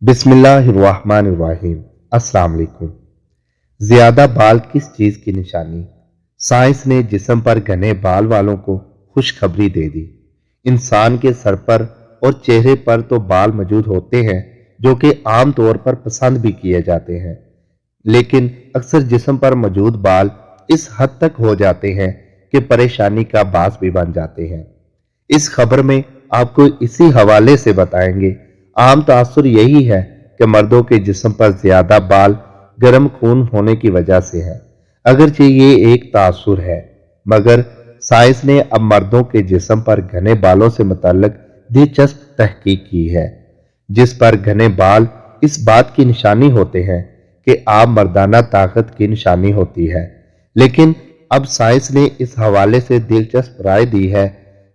बिस्मिल्लाहिर्रहमानिर्रहीम। अस्सलाम वालेकुम। ज्यादा बाल किस चीज की निशानी? साइंस ने जिस्म पर घने बाल वालों को खुशखबरी दे दी। इंसान के सर पर और चेहरे पर तो बाल मौजूद होते हैं जो कि आम तौर पर पसंद भी किए जाते हैं, लेकिन अक्सर जिस्म पर मौजूद बाल इस हद तक हो जाते हैं कि परेशानी का बास भी बन जाते हैं। इस खबर में आपको इसी हवाले से बताएंगे। आम तासुर यही है कि मर्दों के जिस्म पर ज्यादा बाल गर्म खून होने की वजह से है। अगरचे ये एक तासुर है, मगर साइंस ने अब मर्दों के जिस्म पर घने बालों से मुतल्लिक दिलचस्प तहकीक की है, जिस पर घने बाल इस बात की निशानी होते हैं कि आप मर्दाना ताकत की निशानी होती है। लेकिन अब साइंस ने इस हवाले से दिलचस्प राय दी है।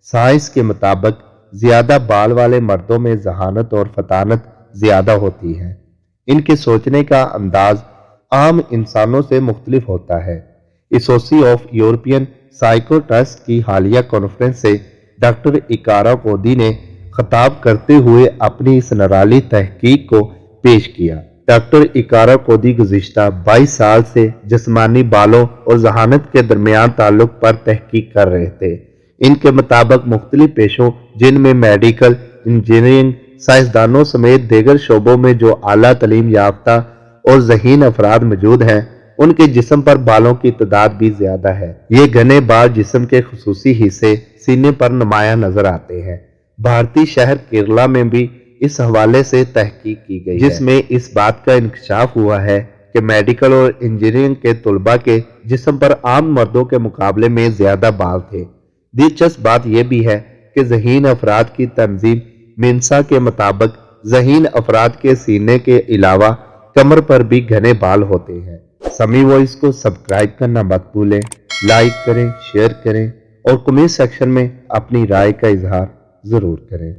साइंस के मुताबिक ज्यादा बाल वाले मर्दों में जहानत और फतानत ज्यादा होती है। इनके सोचने का अंदाज आम इंसानों से मुख्तलिफ होता है। एसोसिएशन ऑफ यूरोपियन साइकोट्रस्ट की हालिया कॉन्फ्रेंस से डॉक्टर इकारा कोदी ने खिताब करते हुए अपनी इस निराली तहकीक को पेश किया। डॉक्टर इकारा कोदी गुज़िश्ता 22 साल से जिस्मानी बालों और जहानत के दरमियान ताल्लुक पर तहकीक कर रहे थे। इनके मुताबिक मुख्तलिफ पेशों, जिनमें मेडिकल, इंजीनियरिंग, साइंसदानों समेत दीगर शोबों में जो आला तालीम याफ्ता और ज़हीन अफराद मौजूद हैं, उनके जिस्म पर बालों की तादाद भी ज्यादा है। ये घने बाल जिस्म के खुसूसी हिस्से सीने पर नुमायां नजर आते हैं। भारतीय शहर केरला में भी इस हवाले से तहकीक की गई, जिसमें इस बात का इंकशाफ हुआ है कि मेडिकल और इंजीनियरिंग के तलबा के जिस्म पर आम मर्दों के मुकाबले में ज्यादा बाल थे। दिलचस्प बात यह भी है कि ज़हीन अफराद की तंजीम मिन्सा के मुताबिक ज़हीन अफराद के सीने के अलावा कमर पर भी घने बाल होते हैं। समी वॉइस को सब्सक्राइब करना मत भूलें, लाइक करें, शेयर करें और कमेंट सेक्शन में अपनी राय का इजहार जरूर करें।